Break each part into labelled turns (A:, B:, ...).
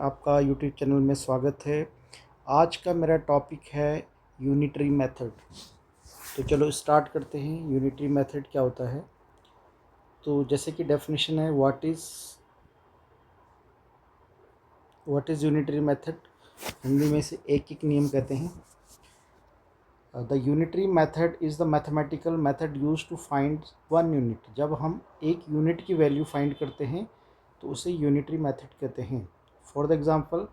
A: आपका YouTube channel में स्वागत है। आज का मेरा टॉपिक है यूनिटरी मेथड। तो चलो स्टार्ट करते हैं। यूनिटरी मेथड क्या होता है? तो जैसे कि डेफिनेशन है, what is unitary method. Hindi में से एक एक नियम कहते हैं। The unitary method is the mathematical method use to find one unit. जब हम एक यूनिट की वैल्यू फाइंड करते हैं तो उसे यूनिटरी मेथड कहते हैं। For the example,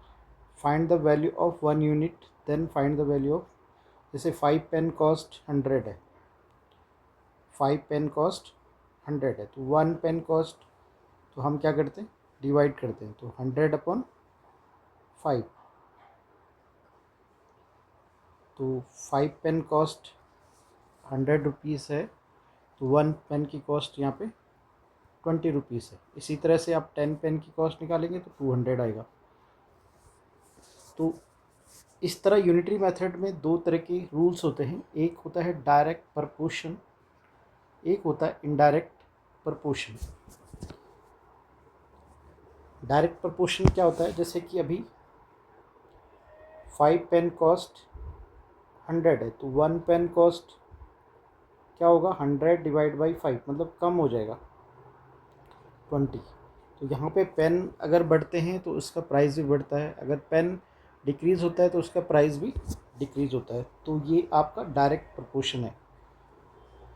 A: find the value of one unit, then find the value of, जैसे 5 पेन कॉस्ट 100 है, 5 पेन कॉस्ट 100 है, तो 1 पेन कॉस्ट, तो हम क्या करते हैं, डिवाइड करते हैं, तो 100 अपॉन 5, तो 5 पेन कॉस्ट 100 रुपीज़ है, तो 1 पेन की कॉस्ट यहाँ पे 20 रुपीज़ है। इसी तरह से आप 10 पेन की कॉस्ट निकालेंगे तो 200 आएगा। तो इस तरह यूनिटरी मेथड में दो तरह के रूल्स होते हैं। एक होता है डायरेक्ट प्रपोर्शन, एक होता है इनडायरेक्ट प्रपोर्शन। डायरेक्ट प्रपोर्शन क्या होता है? जैसे कि अभी 5 पेन कॉस्ट 100 है, तो 1 पेन कॉस्ट क्या होगा, 100 डिवाइड बाई 5, मतलब कम हो जाएगा 20। तो यहाँ पे पेन अगर बढ़ते हैं तो उसका प्राइस भी बढ़ता है, अगर पेन डिक्रीज़ होता है तो उसका प्राइस भी डिक्रीज़ होता है। तो ये आपका डायरेक्ट प्रपोर्शन है।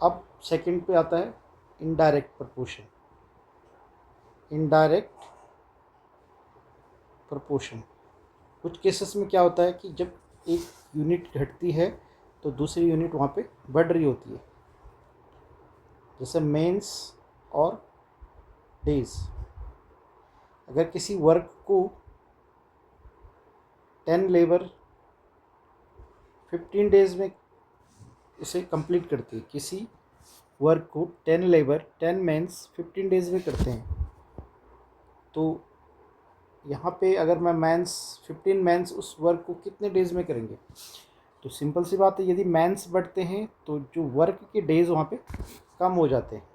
A: अब सेकंड पे आता है इनडायरेक्ट प्रपोर्शन। इनडायरेक्ट प्रपोर्शन, कुछ केसेस में क्या होता है कि जब एक यूनिट घटती है तो दूसरी यूनिट वहाँ पे बढ़ रही होती है, जैसे मेंस और डेज। अगर किसी वर्क को 10 लेबर 15 डेज में उसे कंप्लीट करती है, किसी वर्क को 10 लेबर 10 मेंस 15 डेज में करते हैं, तो यहाँ पे अगर मैं मैंस 15 मैंस उस वर्क को कितने डेज में करेंगे? तो सिंपल सी बात है, यदि मैंस बढ़ते हैं तो जो वर्क के डेज वहाँ पे कम हो जाते हैं।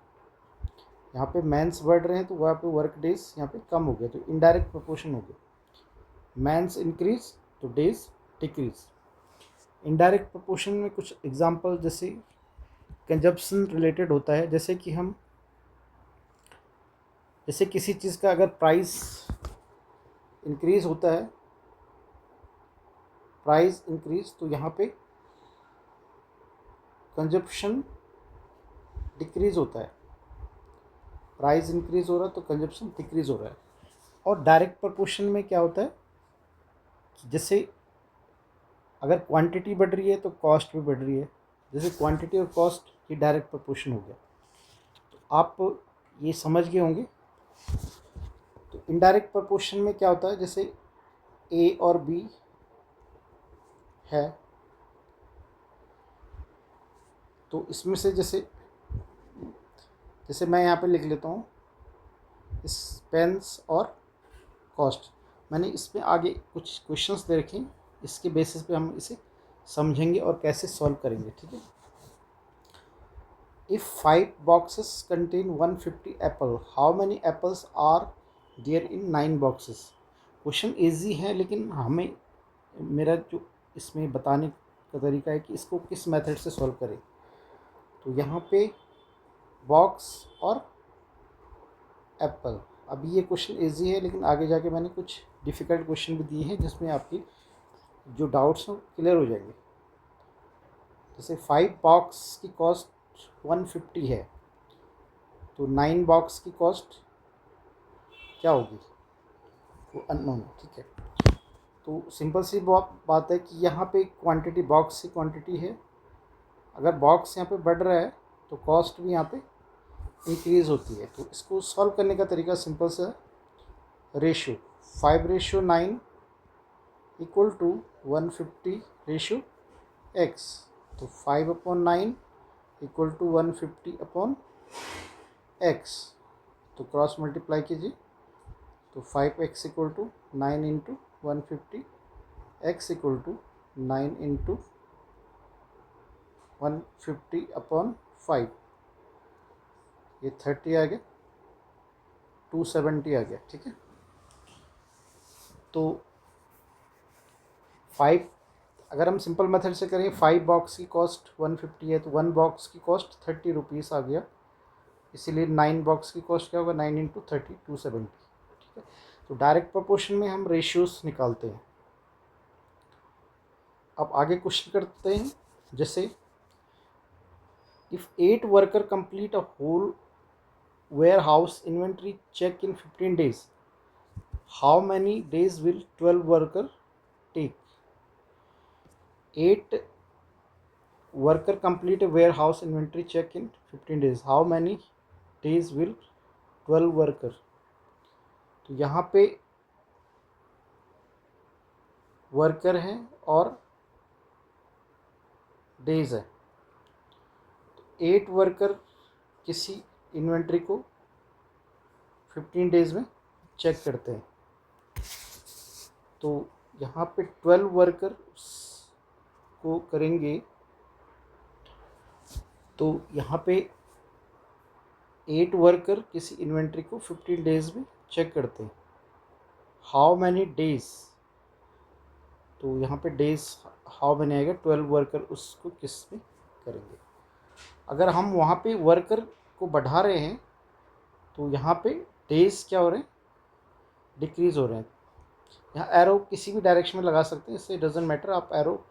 A: यहाँ पे मैंस बढ़ रहे हैं तो वहाँ पे वर्क डेज यहाँ पे कम हो गया, तो इनडायरेक्ट प्रोपोर्शन हो गया। मैंस इंक्रीज तो डेज डिक्रीज। इनडायरेक्ट प्रोपोर्शन में कुछ एग्जांपल, जैसे कंजप्शन रिलेटेड होता है, जैसे कि हम, जैसे किसी चीज़ का अगर प्राइस इंक्रीज होता है, प्राइस इंक्रीज, तो यहाँ पे कंजप्शन डिक्रीज होता है। प्राइस इंक्रीज हो रहा है तो कंजप्शन डिक्रीज हो रहा है। और डायरेक्ट प्रोपोर्शन में क्या होता है कि जैसे अगर क्वांटिटी बढ़ रही है तो कॉस्ट भी बढ़ रही है, जैसे क्वांटिटी और कॉस्ट ये डायरेक्ट प्रोपोर्शन हो गया। तो आप ये समझ गए होंगे। तो इनडायरेक्ट प्रोपोर्शन में क्या होता है, जैसे ए और बी है, तो इसमें से जैसे जैसे मैं यहाँ पे लिख लेता हूँ एक्सपेंस और कॉस्ट। मैंने इसमें आगे कुछ क्वेश्चंस दे रखे हैं, इसके बेसिस पे हम इसे समझेंगे और कैसे सॉल्व करेंगे, ठीक है। If 5 boxes contain 150 apple, how many apples are there in 9 boxes. Question easy है, लेकिन हमें, मेरा जो इसमें बताने का तरीका है कि इसको किस मेथड से सॉल्व करें। तो यहाँ पे बॉक्स और एप्पल, अभी ये क्वेश्चन इजी है, लेकिन आगे जाके मैंने कुछ डिफ़िकल्ट क्वेश्चन भी दिए हैं जिसमें आपकी जो डाउट्स हैं क्लियर हो जाएंगे। जैसे 5 बॉक्स की कॉस्ट 150 है, तो 9 बॉक्स की कॉस्ट क्या होगी, वो अननोन, ठीक है। तो सिंपल सी बात है कि यहाँ पे क्वांटिटी, बॉक्स की क्वांटिटी है, अगर बॉक्स यहाँ पे बढ़ रहा है तो कॉस्ट भी यहाँ पे इंक्रीज़ होती है। तो इसको सॉल्व करने का तरीका सिंपल सा है, ratio 5:9 equal to 150 ratio x. तो 5/9 इक्वल टू 150 अपॉन एक्स, तो क्रॉस मल्टीप्लाई कीजिए, तो 5x equal to 9 into 150, x equal to 9 into 150 upon 5, ये 30 आ गया, 270 आ गया, ठीक है। तो 5, अगर हम सिंपल मेथड से करें 5 बॉक्स की कॉस्ट 150 है, तो 1 बॉक्स की कॉस्ट 30 रुपीज़ आ गया, इसीलिए 9 बॉक्स की कॉस्ट क्या होगा, 9 इंटू 30 270। ठीक है, तो डायरेक्ट प्रोपोर्शन में हम रेशियोज निकालते हैं। अब आगे क्वेश्चन करते हैं, जैसे if 8 worker complete a whole warehouse inventory check in 15 days, how many days will 12 worker take? 8 worker complete a warehouse inventory check in 15 days, how many days will 12 worker? तो यहाँ पे वर्कर है और days है, तो 8 worker किसी inventory को 15 days में चेक करते हैं, तो यहाँ पे 12 वर्कर को करेंगे, तो यहाँ पे 8 वर्कर किसी इन्वेंट्री को 15 डेज में चेक करते हैं, हाउ मैनी डेज, तो यहाँ पे डेज हाउ मैनी आएगा, 12 वर्कर उसको किस में करेंगे। अगर हम वहाँ पे वर्कर को बढ़ा रहे हैं तो यहाँ पे डेज क्या हो रहे हैं, डिक्रीज़ हो रहे हैं। यहाँ एरो किसी भी डायरेक्शन में लगा सकते हैं, इससे डजेंट मैटर, आप एरो,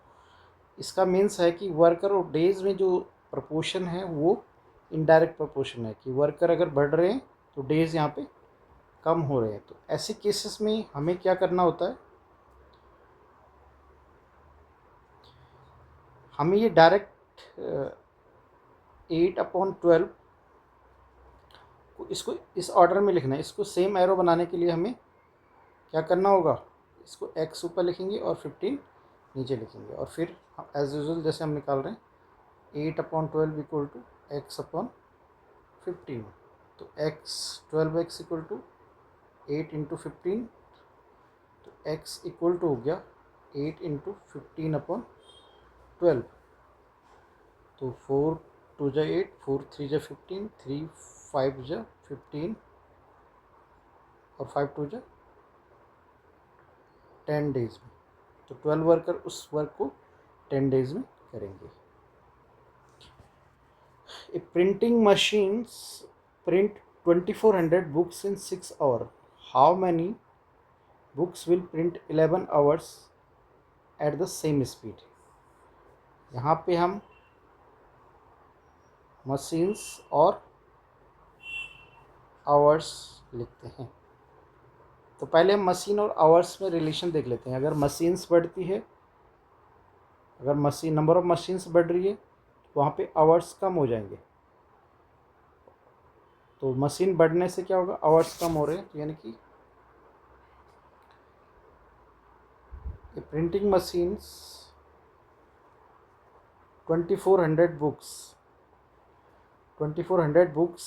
A: इसका मीन्स है कि वर्कर और डेज में जो प्रपोर्शन है वो इनडायरेक्ट प्रपोर्शन है, कि वर्कर अगर बढ़ रहे हैं तो डेज यहाँ पे कम हो रहे हैं। तो ऐसे केसेस में हमें क्या करना होता है, हमें ये डायरेक्ट 8/12 को इसको इस ऑर्डर में लिखना है। इसको सेम एरो बनाने के लिए हमें क्या करना होगा, इसको x ऊपर लिखेंगे और 15 नीचे लिखेंगे, और फिर एज यूजुअल जैसे हम निकाल रहे हैं 8/12 इक्वल टू x/15, तो 12x इक्वल टू 8 इंटू 15, तो x इक्वल टू हो गया 8 इंटू 15/12, तो 4 2 जा 8, 4 3 जा 15, 3 5 जा 15 और 5 2 जा 10 डेज में, तो 12 वर्कर उस वर्क को 10 डेज में करेंगे। A printing machines print 2400 books in 6 hour, how many books will print 11 hours at the same speed. यहाँ पे हम मशीन्स और आवर्स लिखते हैं, तो पहले हम मशीन और आवर्स में रिलेशन देख लेते हैं। अगर मशीन्स बढ़ती है, अगर मशीन नंबर ऑफ मशीन्स बढ़ रही है तो वहाँ पे आवर्स कम हो जाएंगे, तो मशीन बढ़ने से क्या होगा, आवर्स कम हो रहे हैं, तो यानी कि प्रिंटिंग मशीन्स 2400 बुक्स, 2400 बुक्स,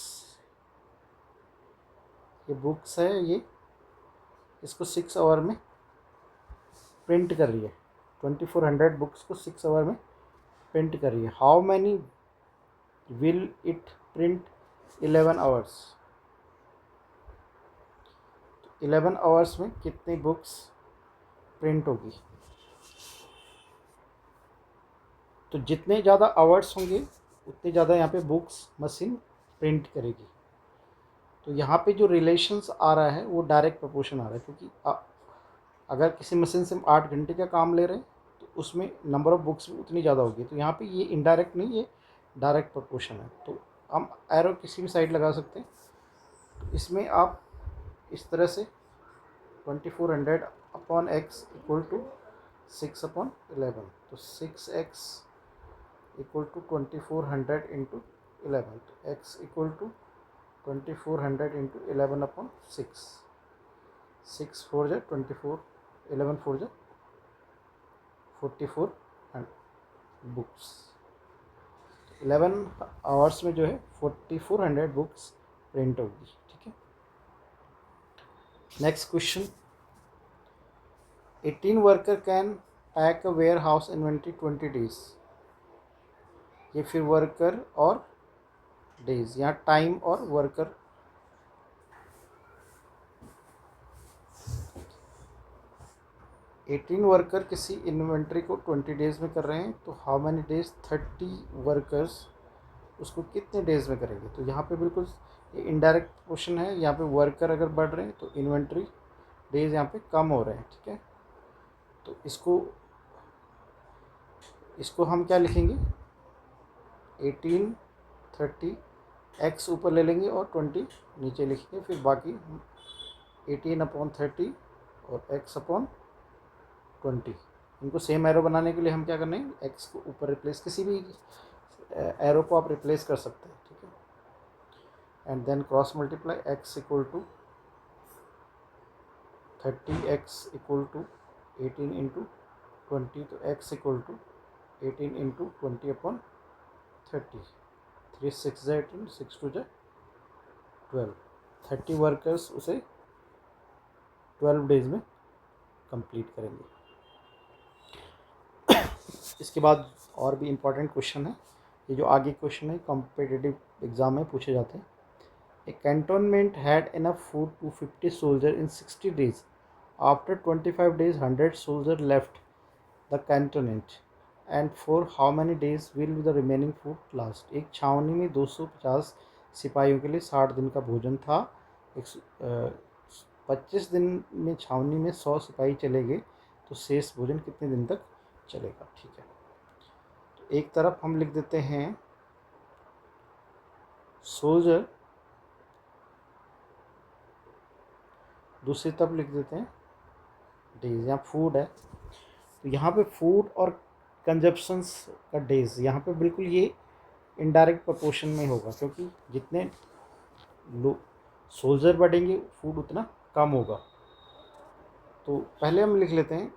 A: ये बुक्स है, ये इसको 6 आवर में प्रिंट कर रही है, 2400 बुक्स को 6 आवर में प्रिंट कर रही है। How many will it print 11 hours, 11 hours में कितनी बुक्स प्रिंट होगी, तो जितने ज़्यादा आवर्स होंगे उतने ज़्यादा यहाँ पे बुक्स मशीन प्रिंट करेगी। तो यहाँ पे जो रिलेशंस आ रहा है वो डायरेक्ट प्रोपोर्शन आ रहा है, क्योंकि अगर किसी मशीन से हम 8 घंटे का काम ले रहे हैं तो उसमें नंबर ऑफ़ बुक्स भी उतनी ज़्यादा होगी। तो यहाँ पे ये इनडायरेक्ट नहीं, ये डायरेक्ट प्रोपोर्शन है, तो हम एरो किसी भी साइड लगा सकते हैं। तो इसमें आप इस तरह से 2400/x इक्वल टू 6/11, तो 6x इक्वल टू 2400 इंटू 11, तो x इक्वल टू 2400 इंटू 11/6, 6 4 जा 24, 11 4 जा 44 बुक्स, 11 आवर्स में जो है 4400 बुक्स प्रिंट होगी। ठीक है, next question, 18 worker can pack a warehouse inventory 20 days, ये फिर वर्कर और डेज, यहाँ टाइम और वर्कर 18 वर्कर किसी इन्वेंट्री को 20 डेज़ में कर रहे हैं, तो हाउ मैनी डेज 30 वर्कर्स उसको कितने डेज़ में करेंगे। तो यहाँ पे बिल्कुल ये इनडायरेक्ट क्वेश्चन है। यहाँ पे वर्कर अगर बढ़ रहे हैं तो इन्वेंट्री डेज यहाँ पे कम हो रहे हैं, ठीक है। तो इसको हम क्या लिखेंगे, 18 30 एक्स ऊपर ले लेंगे और 20 नीचे लिखेंगे, फिर बाकी 18/30 और x/20। इनको सेम एरो बनाने के लिए हम क्या करना है, एक्स को ऊपर रिप्लेस, किसी भी एरो को आप रिप्लेस कर सकते हैं, ठीक है। And then cross multiply x equal to 30x equal to 18 into 20, तो x इक्वल टू 18 इंटू 20/30। 3 6 ज़ा 18, 6 2 ज़ा 12। 30 वर्कर्स उसे 12 डेज में कंप्लीट करेंगे। इसके बाद और भी इम्पॉर्टेंट क्वेश्चन है, ये जो आगे क्वेश्चन है कॉम्पिटिटिव एग्ज़ाम में पूछे जाते हैं। A cantonment had enough food to 50 soldier in 60 days. After 25 days 100 soldier left the cantonment and for how many days will the remaining food last. एक छावनी में 250 सिपाहियों के लिए 60 दिन का भोजन था। 25 दिन में छावनी में 100 सिपाही चले गए, तो शेष भोजन कितने दिन तक चलेगा, ठीक है। तो एक तरफ हम लिख देते हैं सोल्जर, दूसरी तरफ लिख देते हैं डेज। यहाँ फूड है, तो यहाँ पे फूड और कंजप्शंस का डेज यहाँ पे बिल्कुल ये इनडायरेक्ट प्रोपोर्शन में होगा, क्योंकि जितने लोग सोल्जर बढ़ेंगे फूड उतना कम होगा। तो पहले हम लिख लेते हैं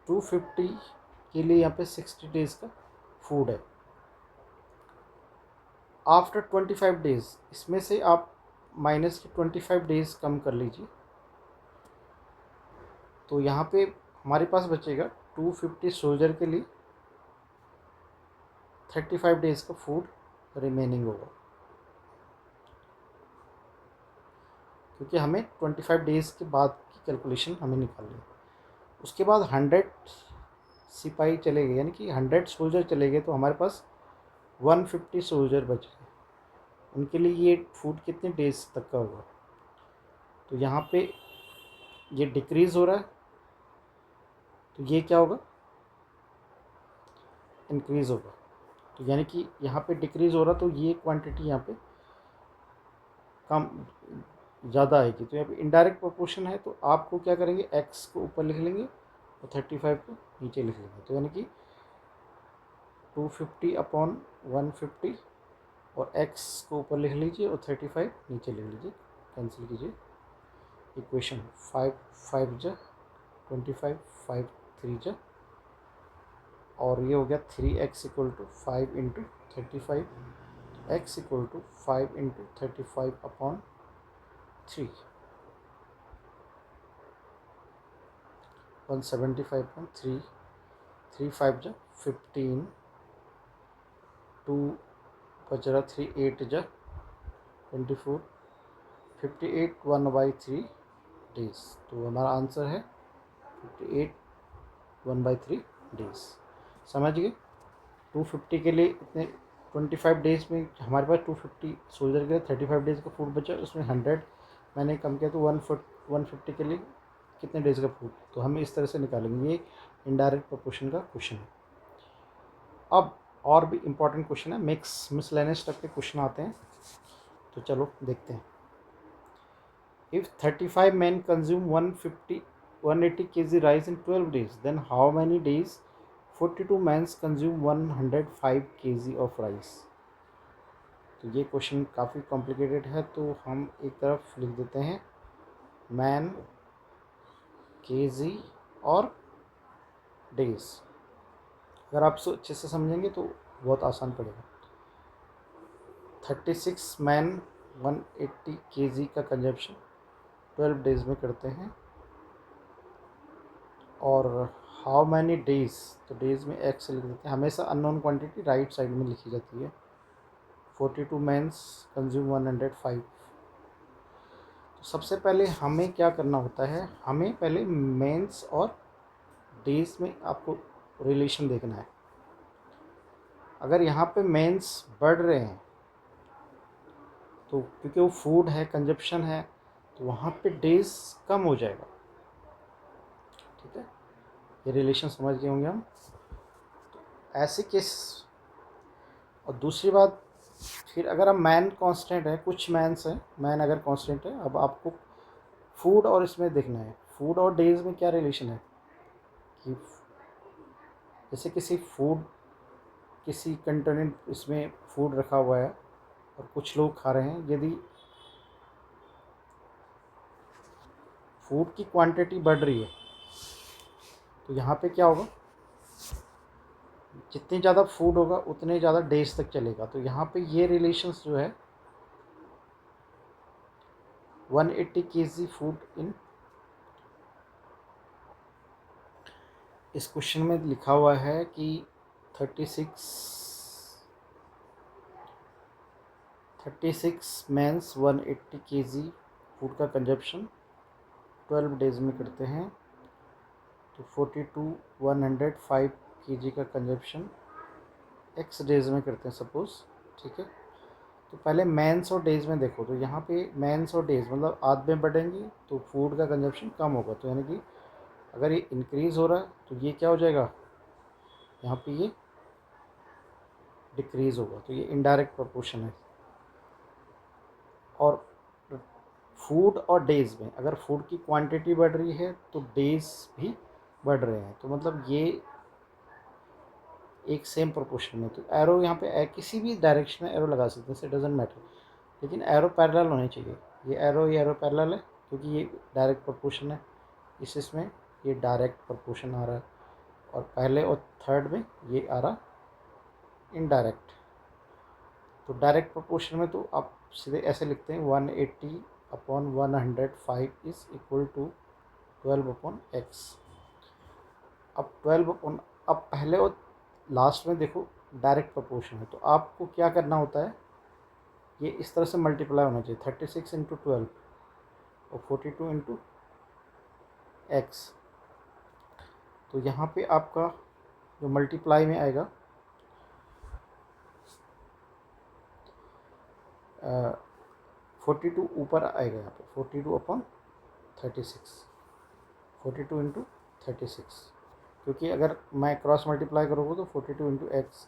A: 250 के लिए यहाँ पे 60 डेज़ का फूड है। आफ्टर 25 डेज़, इसमें से आप माइनस के 25 डेज़ कम कर लीजिए, तो यहाँ पे हमारे पास बचेगा 250 सोल्जर के लिए 35 डेज़ का फूड रिमेनिंग होगा, क्योंकि हमें 25 डेज़ के बाद की कैलकुलेशन हमें निकालनी है। उसके बाद 100 सिपाही चले गए, यानी कि 100 सोल्जर चले गए, तो हमारे पास 150 सोल्जर बच गए। उनके लिए ये फूड कितने डेज तक का होगा। तो यहाँ पे ये डिक्रीज़ हो रहा है, तो ये क्या होगा, इंक्रीज़ होगा। तो यानी कि यहाँ पे डिक्रीज़ हो रहा, तो ये क्वांटिटी यहाँ पे कम ज़्यादा आएगी। तो यहाँ पे इनडायरेक्ट प्रोपोर्शन है, तो आपको क्या करेंगे, x को ऊपर लिख लेंगे और 35 को नीचे लिख लेंगे। तो यानी कि 250/150 और x को ऊपर लिख लीजिए और 35 नीचे लिख लीजिए, कैंसिल कीजिए। इक्वेशन 5 5 जा 25, 5 3 जा, और ये हो गया 3x equal to 5 into 35, x equal to 5 into 35/3, 175.3, 3 5 जा 15, 2 बच रहा 3 8 जा 24, 58 1/3 डेज। तो हमारा आंसर है 58 1/3 डेज। समझ गए। 250 के लिए इतने 25 डेज़ में हमारे पास 250 सोल्जर के लिए 35 डेज़ का फूड बचा, उसमें 100 मैंने कम किया, तो 150 के लिए कितने डेज़ का फूड, तो हम इस तरह से निकालेंगे। ये इनडायरेक्ट प्रोपोर्शन का क्वेश्चन है। अब और भी इम्पॉर्टेंट क्वेश्चन है, मिसलेनियस टाइप के क्वेश्चन आते हैं, तो चलो देखते हैं। If 35 men consume 180 kg rice in 12 days, then how many days 42 men consume 105 kg of rice। तो ये क्वेश्चन काफ़ी कॉम्प्लिकेटेड है, तो हम एक तरफ लिख देते हैं मैन, केजी और डेज। अगर आप अच्छे से समझेंगे तो बहुत आसान पड़ेगा। 36 मैन 180 kg का कंजप्शन 12 डेज़ में करते हैं, और हाउ मैनी डेज़, तो डेज़ में एक्स लिख देते हैं। हमेशा अननोन क्वांटिटी राइट साइड में लिखी जाती है। 42 मेंस कंज्यूम 105। तो सबसे पहले हमें क्या करना होता है, हमें पहले मेंस और डेज में आपको रिलेशन देखना है। अगर यहाँ पे मेंस बढ़ रहे हैं तो क्योंकि वो फूड है, कंजप्शन है, तो वहाँ पे डेज कम हो जाएगा। ठीक है, ये रिलेशन समझ गए होंगे हम। ऐसे केस। और दूसरी बात, फिर अगर हम मैन कांस्टेंट है, कुछ मैंस हैं, मैन अगर कांस्टेंट है, अब आपको फूड और इसमें देखना है, फूड और डेज में क्या रिलेशन है कि जैसे किसी कंटेनेंट इसमें फूड रखा हुआ है और कुछ लोग खा रहे हैं, यदि फूड की क्वांटिटी बढ़ रही है तो यहाँ पे क्या होगा, जितनी ज़्यादा फूड होगा उतने ज़्यादा डेज तक चलेगा। तो यहाँ पे ये रिलेशंस जो है 180 kg फूड इन, इस क्वेश्चन में लिखा हुआ है कि 36 मेंस 180 kg फूड का कंजप्शन 12 डेज में करते हैं, तो 42 105 kg का कंजप्शन x डेज में करते हैं सपोज़। ठीक है, तो पहले मेंस और डेज में देखो, तो यहाँ पे मेंस और डेज मतलब आध में बढ़ेंगे तो फूड का कंजप्शन कम होगा, तो यानी कि अगर ये इंक्रीज़ हो रहा है तो ये क्या हो जाएगा, यहाँ पे ये डिक्रीज़ होगा, तो ये इनडायरेक्ट प्रोपोर्शन है। और फूड और डेज़ में अगर फूड की क्वांटिटी बढ़ रही है तो डेज़ भी बढ़ रहे हैं, तो मतलब ये एक सेम प्रोपोर्शन में। तो एरो यहाँ पे किसी भी डायरेक्शन में एरो लगा सकते हैं, इसे डजेंट मैटर, लेकिन एरो पैरेलल होने चाहिए। ये एरो पैरेलल है क्योंकि ये डायरेक्ट प्रोपोर्शन है, इसमें ये डायरेक्ट प्रोपोर्शन आ रहा है, और पहले और थर्ड में ये आ रहा इनडायरेक्ट। तो डायरेक्ट प्रोपोर्शन में तो आप सीधे ऐसे लिखते हैं 180/105 इज इक्वल टू 12/x। अब पहले और लास्ट में देखो डायरेक्ट प्रोपोर्शन है, तो आपको क्या करना होता है, ये इस तरह से मल्टीप्लाई होना चाहिए, 36 × 12 और 42 × x। तो यहाँ पे आपका जो मल्टीप्लाई में आएगा 42 ऊपर आएगा, यहाँ पे 42/36, 42 × 36, क्योंकि अगर मैं क्रॉस मल्टीप्लाई करूँगा तो 42 × x,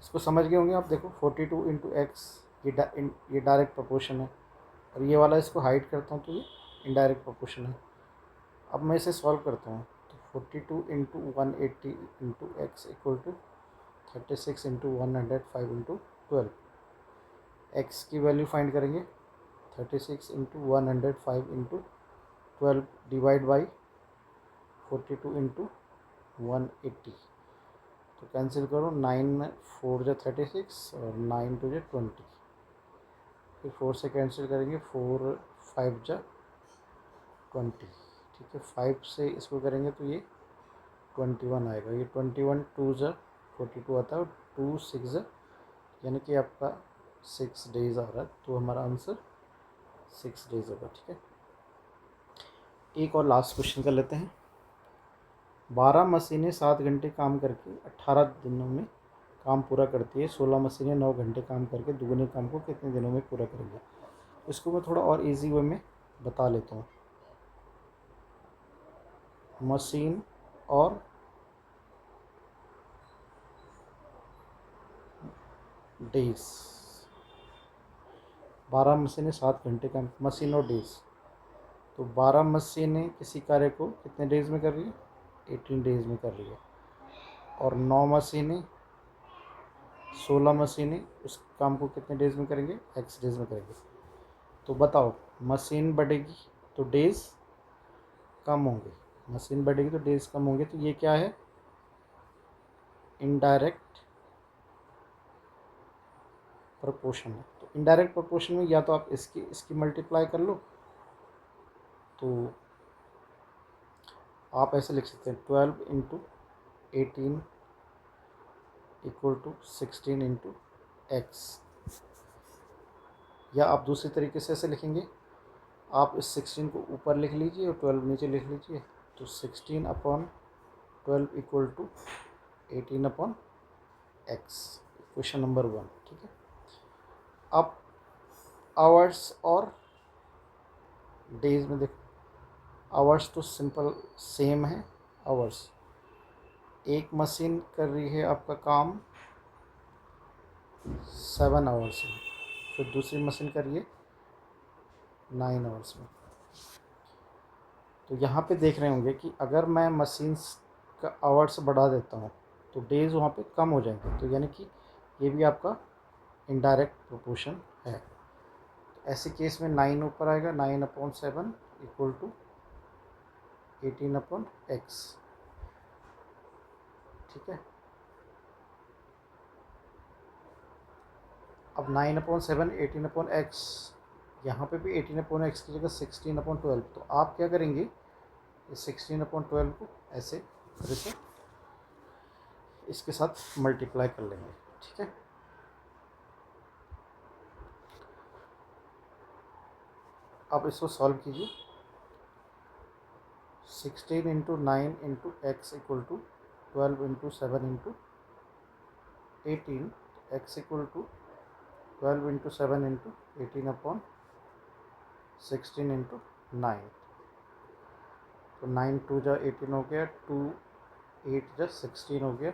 A: इसको समझ गए होंगे आप। देखो 42 × x ये डायरेक्ट प्रोपोर्शन है, और ये वाला इसको हाइड करता हूँ तो ये इनडायरेक्ट प्रोपोर्शन है। अब मैं इसे सॉल्व करता हूँ, तो 42 × 180 × x इक्वल टू 36 × 105 × 12। x की वैल्यू फाइंड करेंगे, 36 × 105 × 12 डिवाइड बाई 42 × 180, तो कैंसिल करो, 9 4 जा 36 और 9 2 जा 20, फिर 4 से कैंसिल करेंगे, 4 5 जा 20। ठीक है, 5 से इसको करेंगे तो ये 21 आएगा, ये 21 2 जा 42 आता है, और 2 6 जा, यानी कि आपका 6 डेज आ रहा है, तो हमारा आंसर 6 डेज होगा। ठीक है, एक और लास्ट क्वेश्चन कर लेते हैं। 12 मशीनें 7 घंटे काम करके 18 दिनों में काम पूरा करती है, 16 मशीनें 9 घंटे काम करके दुगने काम को कितने दिनों में पूरा करेंगे। इसको मैं थोड़ा और इजी वे में बता लेता हूँ। मशीन और डेज, 12 मशीनें 7 घंटे काम, मशीन और डेज, तो 12 मशीनें किसी कार्य को कितने डेज में कर रही है, 18 डेज में कर रही है, और 9 मशीनें 16 मशीनें उस काम को कितने डेज में करेंगे, x डेज में करेंगे। तो बताओ, मशीन बढ़ेगी तो डेज कम होंगे, मशीन बढ़ेगी तो डेज कम होंगे, तो ये क्या है, इनडायरेक्ट प्रोपोर्शन है। तो इनडायरेक्ट प्रोपोर्शन में या तो आप इसकी मल्टीप्लाई कर लो, तो आप ऐसे लिख सकते हैं 12 × 18 इक्वल टू 16 × x, या आप दूसरे तरीके से ऐसे लिखेंगे, आप इस 16 को ऊपर लिख लीजिए और 12 नीचे लिख लीजिए, तो तो 16/12 equal to 18/x, question number 1। ठीक है, अब आवर्स और डेज में देखो, आवर्स तो सिंपल सेम है। आवर्स, एक मशीन कर रही है आपका काम 7 आवर्स में, फिर दूसरी मशीन कर रही है 9 आवर्स में। तो यहाँ पे देख रहे होंगे कि अगर मैं मशीन्स का आवर्स बढ़ा देता हूँ तो डेज़ वहाँ पे कम हो जाएंगे, तो यानी कि ये भी आपका इनडायरेक्ट प्रोपोर्शन है। तो ऐसे केस में 9 ऊपर आएगा, 9/7 इक्वल टू 18/x। ठीक है, अब 9/7 18/x, यहाँ पे भी 18/x की जगह 16/12। तो आप क्या करेंगे, इस 16/12 को ऐसे तरह से इसके साथ मल्टीप्लाई कर लेंगे। ठीक है, अब इसको सॉल्व कीजिए। 16 into 9 into x equal to 12 into 7 into 18, x equal to 12 into 7 into 18/16 into 9। तो 9 2 जा 18 हो गया, 2 8 जा 16 हो गया,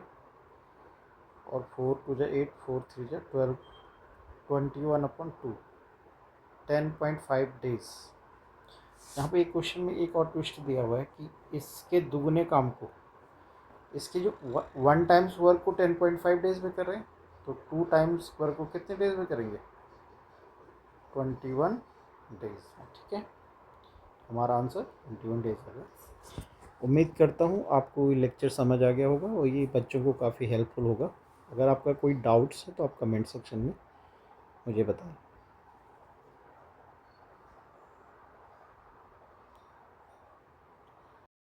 A: और 4 2 जा 8, 4 3 जा 12, 21/2, 10.5 डेज। यहाँ पे एक क्वेश्चन में एक और ट्विस्ट दिया हुआ है कि इसके दुगने काम को, इसके जो 1 टाइम्स वर्क को 10.5 डेज में कर रहे हैं, तो 2 टाइम्स वर्क को कितने डेज में करेंगे, 21 डेज में। ठीक है, हमारा आंसर 21 डेज है। उम्मीद करता हूँ आपको ये लेक्चर समझ आ गया होगा और ये बच्चों को काफ़ी हेल्पफुल होगा। अगर आपका कोई डाउट्स है तो आप कमेंट सेक्शन में मुझे बताएं।